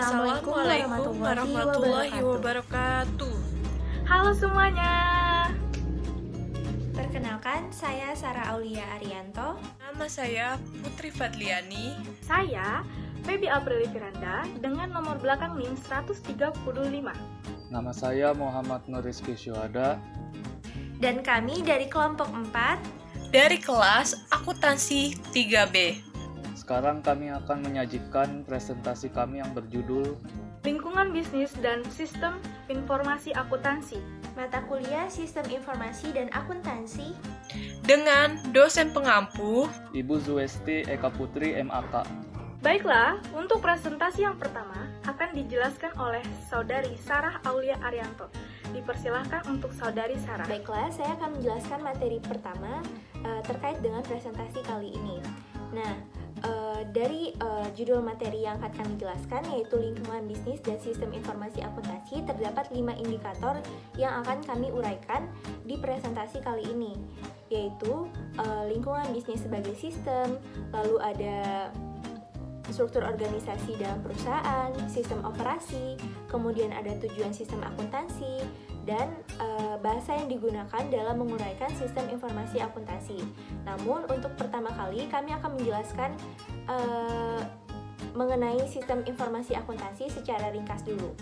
Assalamualaikum warahmatullahi wabarakatuh. Halo semuanya. Perkenalkan, saya Sarah Aulia Arianto. Nama saya Putri Fadliani. Saya Feby Aprili Firanda dengan nomor belakang NIM 135. Nama saya Muhammad Nur Rizky Syuhada. Dan kami dari kelompok 4 Dari kelas Akuntansi 3B. Sekarang kami akan menyajikan presentasi kami yang berjudul Lingkungan Bisnis dan Sistem Informasi Akuntansi. mata kuliah Sistem Informasi dan Akuntansi Dengan dosen pengampu Ibu Zuesti Eka Putri MAK. Baiklah, untuk presentasi yang pertama akan dijelaskan oleh Saudari Sarah Aulia Arianto. Dipersilahkan untuk Saudari Sarah. Baiklah, saya akan menjelaskan materi pertama terkait dengan presentasi kali ini. Nah, dari judul materi yang akan kami jelaskan, yaitu lingkungan bisnis dan sistem informasi akuntansi, terdapat 5 indikator yang akan kami uraikan di presentasi kali ini, yaitu lingkungan bisnis sebagai sistem, lalu ada struktur organisasi dalam perusahaan, sistem operasi, kemudian ada tujuan sistem akuntansi, dan bahasa yang digunakan dalam menguraikan sistem informasi akuntansi. Namun untuk pertama kali kami akan menjelaskan mengenai sistem informasi akuntansi secara ringkas dulu.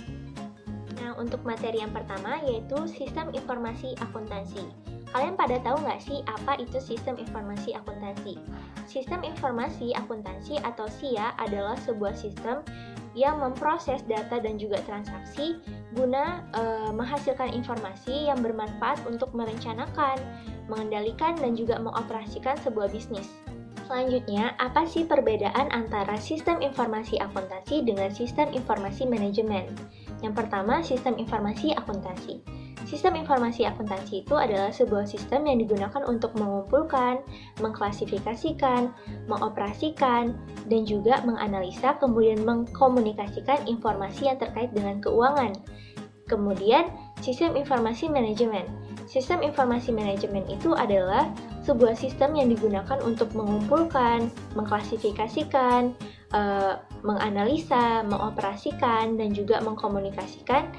Nah, untuk materi yang pertama yaitu sistem informasi akuntansi. Kalian pada tahu nggak sih apa itu sistem informasi akuntansi? Sistem informasi akuntansi atau SIA adalah sebuah sistem yang memproses data dan juga transaksi guna menghasilkan informasi yang bermanfaat untuk merencanakan, mengendalikan, dan juga mengoperasikan sebuah bisnis. Selanjutnya, apa sih perbedaan antara sistem informasi akuntansi dengan sistem informasi manajemen? Yang pertama, sistem informasi akuntansi. Sistem informasi akuntansi itu adalah sebuah sistem yang digunakan untuk mengumpulkan, mengklasifikasikan, mengoperasikan, dan juga menganalisa, kemudian mengkomunikasikan informasi yang terkait dengan keuangan. Kemudian, sistem informasi manajemen. Sistem informasi manajemen itu adalah sebuah sistem yang digunakan untuk mengumpulkan, mengklasifikasikan, menganalisa, mengoperasikan, dan juga mengkomunikasikan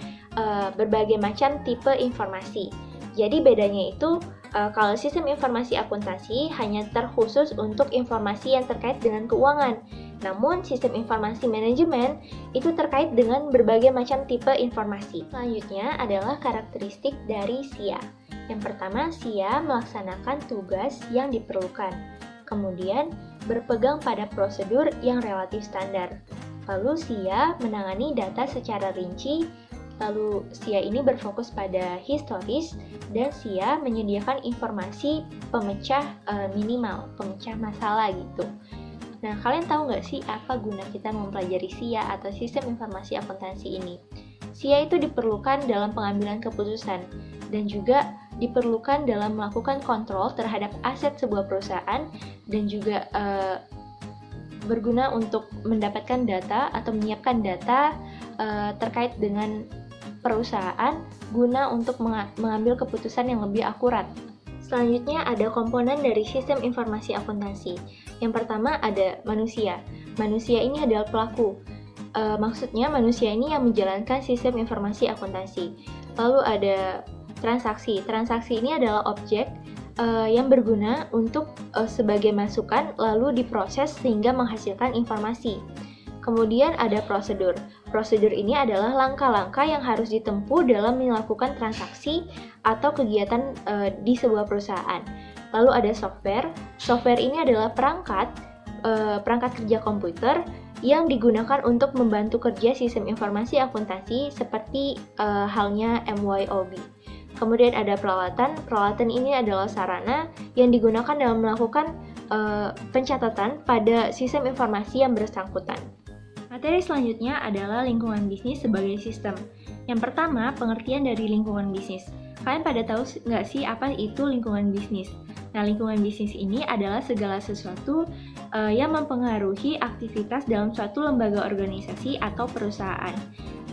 berbagai macam tipe informasi. Jadi bedanya itu kalau sistem informasi akuntansi hanya terkhusus untuk informasi yang terkait dengan keuangan. Namun sistem informasi manajemen itu terkait dengan berbagai macam tipe informasi. Selanjutnya adalah karakteristik dari SIA. Yang pertama, SIA melaksanakan tugas yang diperlukan. Kemudian berpegang pada prosedur yang relatif standar. Lalu SIA menangani data secara rinci. Lalu SIA ini berfokus pada historis, dan SIA menyediakan informasi pemecah minimal, pemecah masalah gitu. Nah, kalian tahu nggak sih apa guna kita mempelajari SIA atau sistem informasi akuntansi ini? SIA itu diperlukan dalam pengambilan keputusan dan juga diperlukan dalam melakukan kontrol terhadap aset sebuah perusahaan, dan juga berguna untuk mendapatkan data atau menyiapkan data terkait dengan perusahaan guna untuk mengambil keputusan yang lebih akurat. Selanjutnya ada komponen dari sistem informasi akuntansi. Yang pertama ada manusia. Manusia ini adalah pelaku. Maksudnya manusia ini yang menjalankan sistem informasi akuntansi. Lalu ada transaksi. Transaksi ini adalah objek yang berguna untuk sebagai masukan lalu diproses sehingga menghasilkan informasi. Kemudian ada prosedur. Prosedur ini adalah langkah-langkah yang harus ditempuh dalam melakukan transaksi atau kegiatan di sebuah perusahaan. Lalu ada software. Software ini adalah perangkat kerja komputer yang digunakan untuk membantu kerja sistem informasi akuntansi seperti halnya MYOB. Kemudian ada peralatan. Peralatan ini adalah sarana yang digunakan dalam melakukan pencatatan pada sistem informasi yang bersangkutan. Materi selanjutnya adalah lingkungan bisnis sebagai sistem. Yang pertama, pengertian dari lingkungan bisnis. Kalian pada tahu nggak sih apa itu lingkungan bisnis? Nah, lingkungan bisnis ini adalah segala sesuatu yang mempengaruhi aktivitas dalam suatu lembaga organisasi atau perusahaan.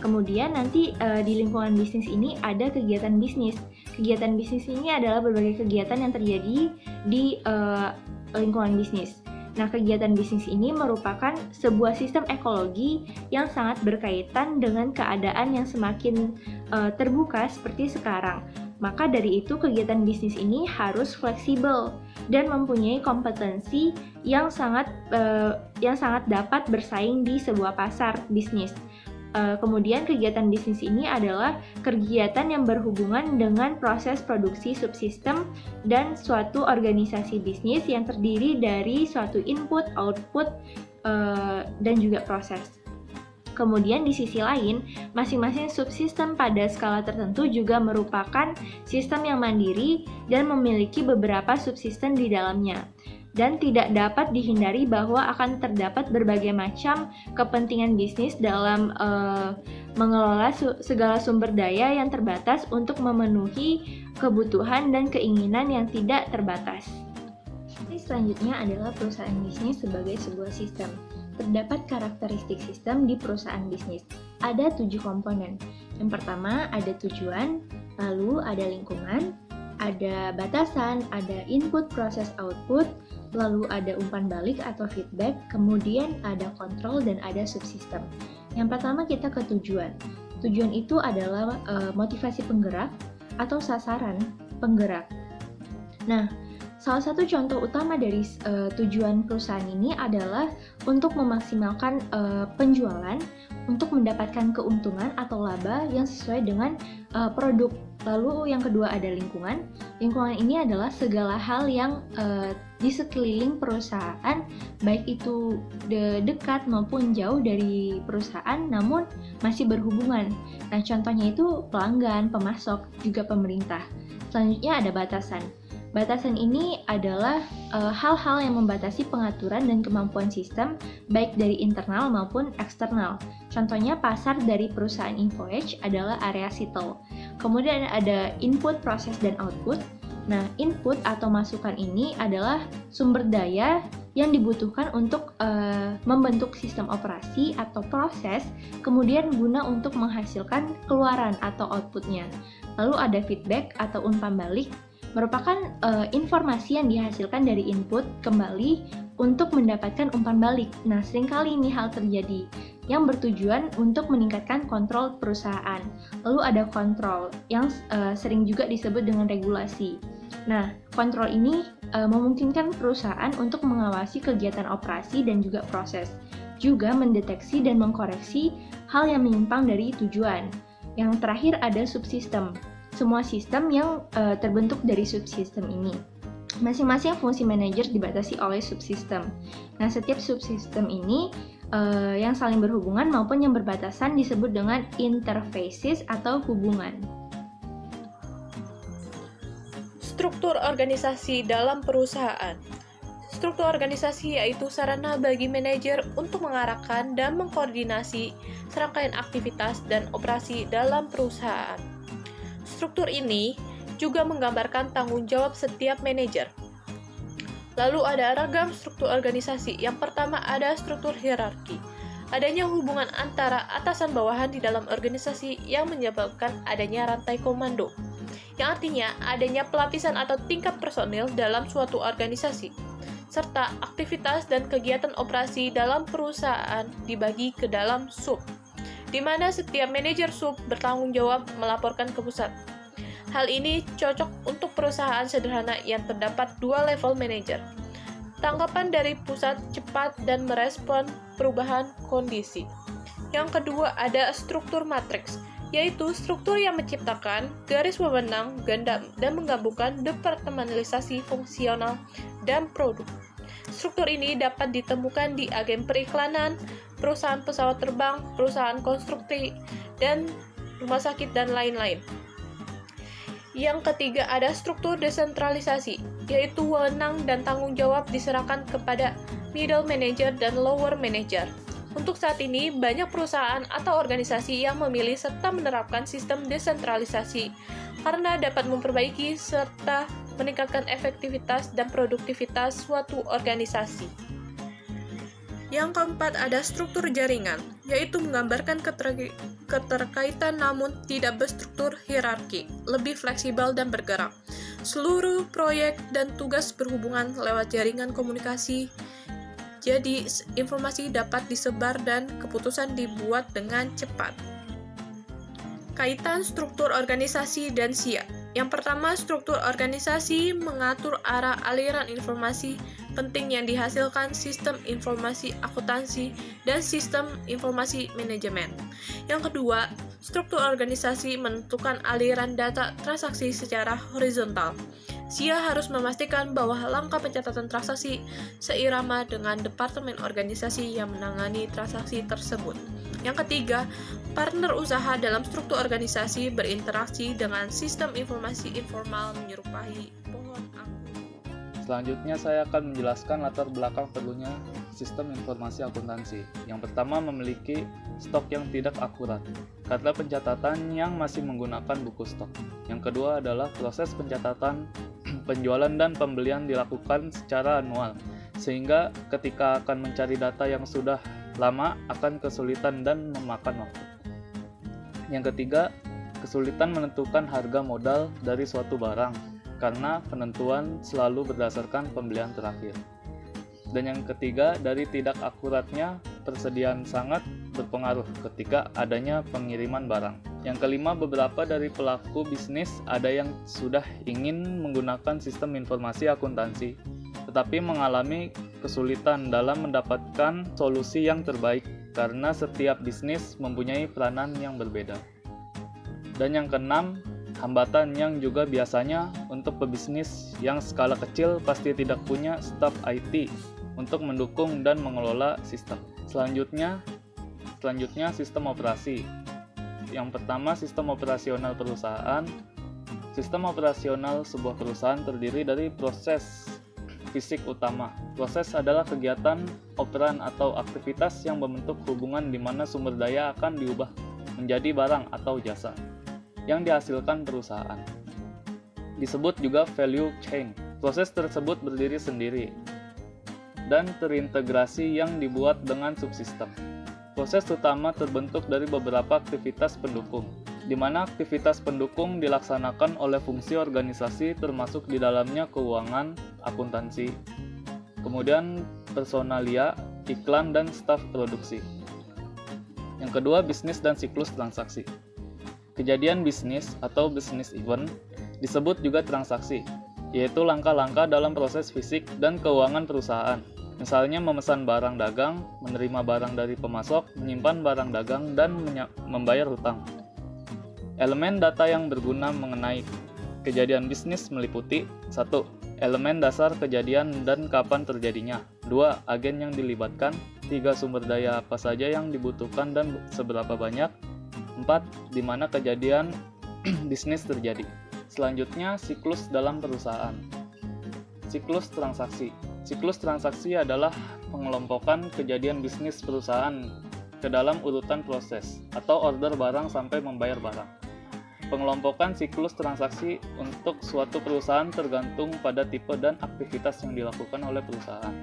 Kemudian nanti di lingkungan bisnis ini ada kegiatan bisnis. Kegiatan bisnis ini adalah berbagai kegiatan yang terjadi di lingkungan bisnis. Nah, kegiatan bisnis ini merupakan sebuah sistem ekologi yang sangat berkaitan dengan keadaan yang semakin terbuka seperti sekarang. Maka dari itu, kegiatan bisnis ini harus fleksibel dan mempunyai kompetensi yang sangat dapat bersaing di sebuah pasar bisnis. Kemudian kegiatan bisnis ini adalah kegiatan yang berhubungan dengan proses produksi subsistem dan suatu organisasi bisnis yang terdiri dari suatu input, output, dan juga proses. Kemudian di sisi lain, masing-masing subsistem pada skala tertentu juga merupakan sistem yang mandiri dan memiliki beberapa subsistem di dalamnya. Dan tidak dapat dihindari bahwa akan terdapat berbagai macam kepentingan bisnis dalam mengelola segala sumber daya yang terbatas untuk memenuhi kebutuhan dan keinginan yang tidak terbatas. Selanjutnya adalah perusahaan bisnis sebagai sebuah sistem. Terdapat karakteristik sistem di perusahaan bisnis. Ada 7 komponen. Yang pertama ada tujuan, lalu ada lingkungan, ada batasan, ada input, proses, output, lalu ada umpan balik atau feedback, kemudian ada kontrol dan ada subsistem. Yang pertama kita ke tujuan. Tujuan itu adalah motivasi penggerak atau sasaran penggerak. Nah, salah satu contoh utama dari tujuan perusahaan ini adalah untuk memaksimalkan penjualan, untuk mendapatkan keuntungan atau laba yang sesuai dengan produk. Lalu yang kedua ada lingkungan. Lingkungan ini adalah segala hal yang di sekeliling perusahaan, baik itu dekat maupun jauh dari perusahaan, namun masih berhubungan. Nah, contohnya itu pelanggan, pemasok, juga pemerintah. Selanjutnya ada batasan. Batasan ini adalah hal-hal yang membatasi pengaturan dan kemampuan sistem baik dari internal maupun eksternal. Contohnya pasar dari perusahaan InfoEdge adalah area sitel. Kemudian ada input, proses, dan output. Nah, input atau masukan ini adalah sumber daya yang dibutuhkan untuk membentuk sistem operasi atau proses, kemudian guna untuk menghasilkan keluaran atau outputnya. Lalu ada feedback atau umpan balik, merupakan informasi yang dihasilkan dari input kembali untuk mendapatkan umpan balik. Nah, seringkali ini hal terjadi yang bertujuan untuk meningkatkan kontrol perusahaan. Lalu ada kontrol yang sering juga disebut dengan regulasi. Nah, kontrol ini memungkinkan perusahaan untuk mengawasi kegiatan operasi dan juga proses, juga mendeteksi dan mengkoreksi hal yang menyimpang dari tujuan. Yang terakhir ada subsistem. Semua sistem yang terbentuk dari subsistem ini. Masing-masing fungsi manajer dibatasi oleh subsistem. Nah, setiap subsistem ini yang saling berhubungan maupun yang berbatasan disebut dengan interfaces atau hubungan. Struktur organisasi dalam perusahaan. Struktur organisasi yaitu sarana bagi manajer untuk mengarahkan dan mengkoordinasi serangkaian aktivitas dan operasi dalam perusahaan. Struktur ini juga menggambarkan tanggung jawab setiap manajer. Lalu ada ragam struktur organisasi. Yang pertama ada struktur hierarki. Adanya hubungan antara atasan bawahan di dalam organisasi yang menyebabkan adanya rantai komando, yang artinya adanya pelapisan atau tingkat personil dalam suatu organisasi, serta aktivitas dan kegiatan operasi dalam perusahaan dibagi ke dalam sub, di mana setiap manajer sub bertanggung jawab melaporkan ke pusat. Hal ini cocok untuk perusahaan sederhana yang terdapat 2 level manajer. Tanggapan dari pusat cepat dan merespon perubahan kondisi. Yang kedua ada struktur matriks, yaitu struktur yang menciptakan garis wewenang dan menggabungkan departementalisasi fungsional dan produk. Struktur ini dapat ditemukan di agen periklanan, perusahaan pesawat terbang, perusahaan konstruksi, dan rumah sakit, dan lain-lain. Yang ketiga ada struktur desentralisasi, yaitu wewenang dan tanggung jawab diserahkan kepada middle manager dan lower manager. Untuk saat ini, banyak perusahaan atau organisasi yang memilih serta menerapkan sistem desentralisasi karena dapat memperbaiki serta meningkatkan efektivitas dan produktivitas suatu organisasi. Yang keempat ada struktur jaringan, yaitu menggambarkan keterkaitan namun tidak berstruktur hierarki, lebih fleksibel dan bergerak. Seluruh proyek dan tugas berhubungan lewat jaringan komunikasi Jadi, informasi dapat disebar dan keputusan dibuat dengan cepat. Kaitan struktur organisasi dan SIA. Yang pertama, struktur organisasi mengatur arah aliran informasi penting yang dihasilkan sistem informasi akuntansi dan sistem informasi manajemen. Yang kedua, struktur organisasi menentukan aliran data transaksi secara horizontal. SIA harus memastikan bahwa langkah pencatatan transaksi seirama dengan departemen organisasi yang menangani transaksi tersebut. Yang ketiga, partner usaha dalam struktur organisasi berinteraksi dengan sistem informasi informal menyerupai pohon anggur. Selanjutnya saya akan menjelaskan latar belakang perlunya sistem informasi akuntansi. Yang pertama, memiliki stok yang tidak akurat karena pencatatan yang masih menggunakan buku stok. Yang kedua adalah proses pencatatan penjualan dan pembelian dilakukan secara anual, sehingga ketika akan mencari data yang sudah lama akan kesulitan dan memakan waktu. Yang ketiga, kesulitan menentukan harga modal dari suatu barang karena penentuan selalu berdasarkan pembelian terakhir. Dan yang ketiga, dari tidak akuratnya persediaan sangat berpengaruh ketika adanya pengiriman barang. Yang kelima, beberapa dari pelaku bisnis ada yang sudah ingin menggunakan sistem informasi akuntansi, tetapi mengalami kesulitan dalam mendapatkan solusi yang terbaik karena setiap bisnis mempunyai peranan yang berbeda. Dan yang keenam, hambatan yang juga biasanya untuk pebisnis yang skala kecil pasti tidak punya staf IT untuk mendukung dan mengelola sistem. Selanjutnya sistem operasi. Yang pertama, sistem operasional perusahaan. Sistem operasional sebuah perusahaan terdiri dari proses fisik utama. Proses adalah kegiatan, operan, atau aktivitas yang membentuk hubungan di mana sumber daya akan diubah menjadi barang atau jasa yang dihasilkan perusahaan. Disebut juga value chain. Proses tersebut berdiri sendiri dan terintegrasi yang dibuat dengan subsistem. Proses utama terbentuk dari beberapa aktivitas pendukung, di mana aktivitas pendukung dilaksanakan oleh fungsi organisasi termasuk di dalamnya keuangan, akuntansi, kemudian personalia, iklan, dan staf produksi. Yang kedua, bisnis dan siklus transaksi. Kejadian bisnis atau business event disebut juga transaksi, yaitu langkah-langkah dalam proses fisik dan keuangan perusahaan. Misalnya memesan barang dagang, menerima barang dari pemasok, menyimpan barang dagang, dan membayar hutang. Elemen data yang berguna mengenai kejadian bisnis meliputi 1. Elemen dasar kejadian dan kapan terjadinya. 2. Agen yang dilibatkan. 3. Sumber daya apa saja yang dibutuhkan dan seberapa banyak. 4. Di mana kejadian bisnis terjadi. Selanjutnya, siklus dalam perusahaan. Siklus transaksi. Siklus transaksi adalah pengelompokan kejadian bisnis perusahaan ke dalam urutan proses atau order barang sampai membayar barang. Pengelompokan siklus transaksi untuk suatu perusahaan tergantung pada tipe dan aktivitas yang dilakukan oleh perusahaan.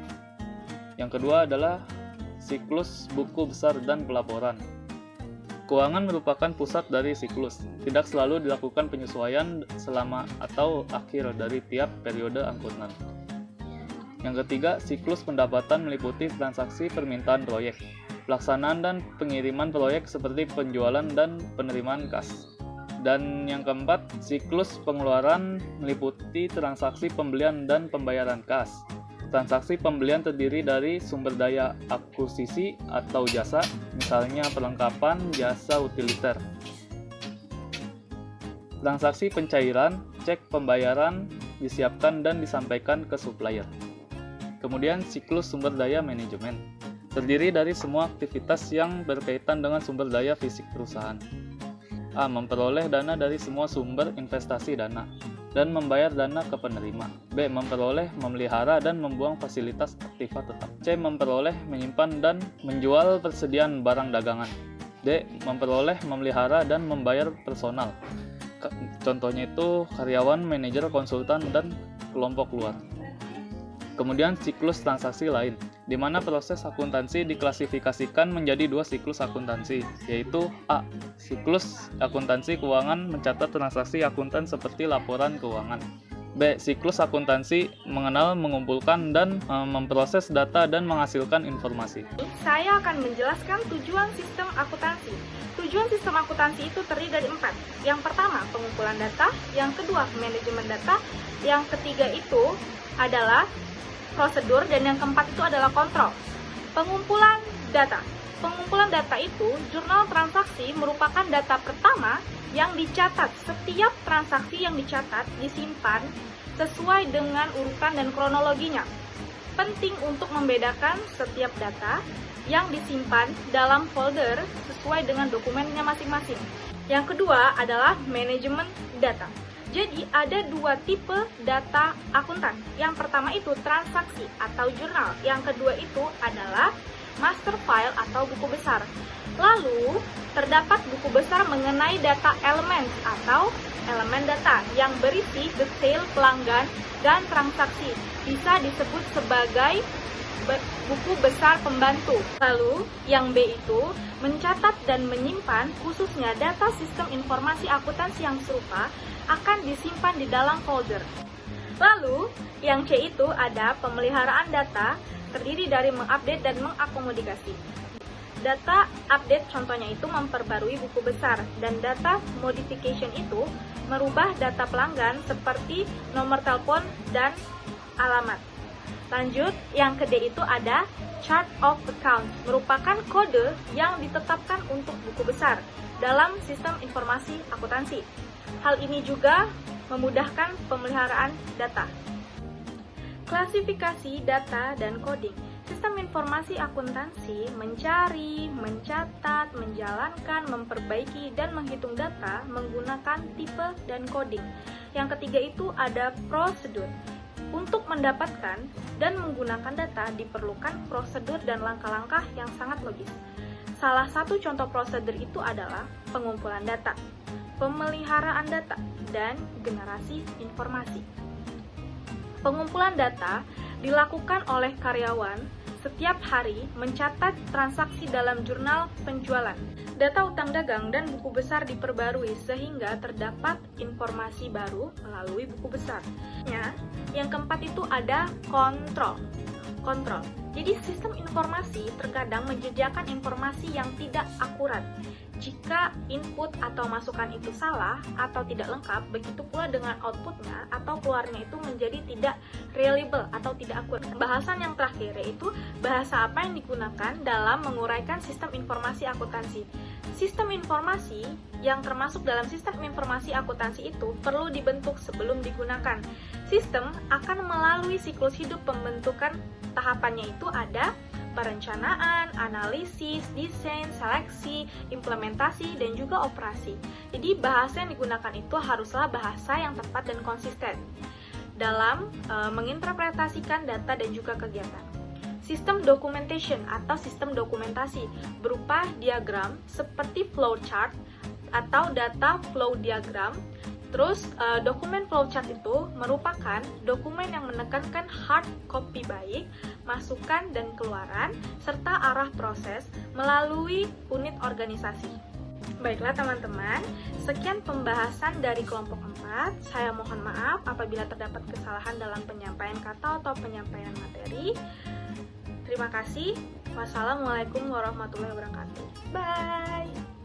Yang kedua adalah siklus buku besar dan pelaporan. Keuangan merupakan pusat dari siklus. Tidak selalu dilakukan penyesuaian selama atau akhir dari tiap periode angkutan. Yang ketiga, siklus pendapatan meliputi transaksi permintaan proyek, pelaksanaan dan pengiriman proyek seperti penjualan dan penerimaan kas. Dan yang keempat, siklus pengeluaran meliputi transaksi pembelian dan pembayaran kas. Transaksi pembelian terdiri dari sumber daya akuisisi atau jasa, misalnya perlengkapan jasa utiliter. Transaksi pencairan, cek pembayaran disiapkan dan disampaikan ke supplier. Kemudian siklus sumber daya manajemen, terdiri dari semua aktivitas yang berkaitan dengan sumber daya fisik perusahaan. A. Memperoleh dana dari semua sumber investasi dana dan membayar dana ke penerima. B. Memperoleh, memelihara, dan membuang fasilitas aktiva tetap. C. Memperoleh, menyimpan, dan menjual persediaan barang dagangan. D. Memperoleh, memelihara, dan membayar personal. Contohnya itu karyawan, manajer, konsultan, dan kelompok luar. Kemudian siklus transaksi lain, di mana proses akuntansi diklasifikasikan menjadi dua siklus akuntansi, yaitu A. Siklus akuntansi keuangan mencatat transaksi akuntan seperti laporan keuangan. B. Siklus akuntansi mengenal, mengumpulkan, dan memproses data dan menghasilkan informasi. Saya akan menjelaskan tujuan sistem akuntansi. Tujuan sistem akuntansi itu terdiri dari 4. Yang pertama, pengumpulan data. Yang kedua, manajemen data. Yang ketiga itu adalah prosedur. Dan yang keempat itu adalah kontrol. Pengumpulan data. Pengumpulan data itu, jurnal transaksi merupakan data pertama yang dicatat. Setiap transaksi yang dicatat disimpan sesuai dengan urutan dan kronologinya. Penting untuk membedakan setiap data yang disimpan dalam folder sesuai dengan dokumennya masing-masing. Yang kedua adalah manajemen data. Jadi ada 2 tipe data akuntan. Yang pertama itu transaksi atau jurnal. Yang kedua itu adalah master file atau buku besar. Lalu, terdapat buku besar mengenai data elemen atau elemen data yang berisi detail pelanggan dan transaksi. Bisa disebut sebagai buku besar pembantu. Lalu, yang B itu mencatat dan menyimpan khususnya data sistem informasi akuntansi yang serupa akan disimpan di dalam folder. Lalu, yang C itu ada pemeliharaan data terdiri dari mengupdate dan mengakomodasi. Data update contohnya itu memperbarui buku besar, dan data modification itu merubah data pelanggan seperti nomor telepon dan alamat. Lanjut, yang ke D itu ada chart of account, merupakan kode yang ditetapkan untuk buku besar dalam sistem informasi akuntansi. Hal ini juga memudahkan pemeliharaan data. Klasifikasi data dan coding. Sistem informasi akuntansi mencari, mencatat, menjalankan, memperbaiki, dan menghitung data menggunakan tipe dan coding. Yang ketiga itu ada prosedur. Untuk mendapatkan dan menggunakan data diperlukan prosedur dan langkah-langkah yang sangat logis. Salah satu contoh prosedur itu adalah pengumpulan data, pemeliharaan data, dan generasi informasi. Pengumpulan data dilakukan oleh karyawan setiap hari mencatat transaksi dalam jurnal penjualan. Data utang dagang dan buku besar diperbarui sehingga terdapat informasi baru melalui buku besar. Yang keempat itu ada kontrol. Jadi sistem informasi terkadang menyediakan informasi yang tidak akurat. Jika input atau masukan itu salah atau tidak lengkap, begitu pula dengan outputnya atau keluarnya itu menjadi tidak reliable atau tidak akurat. Bahasan yang terakhir yaitu bahasa apa yang digunakan dalam menguraikan sistem informasi akuntansi. Sistem informasi yang termasuk dalam sistem informasi akuntansi itu perlu dibentuk sebelum digunakan. Sistem akan melalui siklus hidup pembentukan. Tahapannya itu ada perencanaan, analisis, desain, seleksi, implementasi, dan juga operasi. Jadi bahasa yang digunakan itu haruslah bahasa yang tepat dan konsisten dalam menginterpretasikan data dan juga kegiatan. Sistem documentation atau sistem dokumentasi berupa diagram seperti flowchart atau data flow diagram. Terus, dokumen flowchart itu merupakan dokumen yang menekankan hard copy baik, masukan dan keluaran, serta arah proses melalui unit organisasi. Baiklah teman-teman, sekian pembahasan dari kelompok 4. Saya mohon maaf apabila terdapat kesalahan dalam penyampaian kata atau penyampaian materi. Terima kasih. Wassalamualaikum warahmatullahi wabarakatuh. Bye!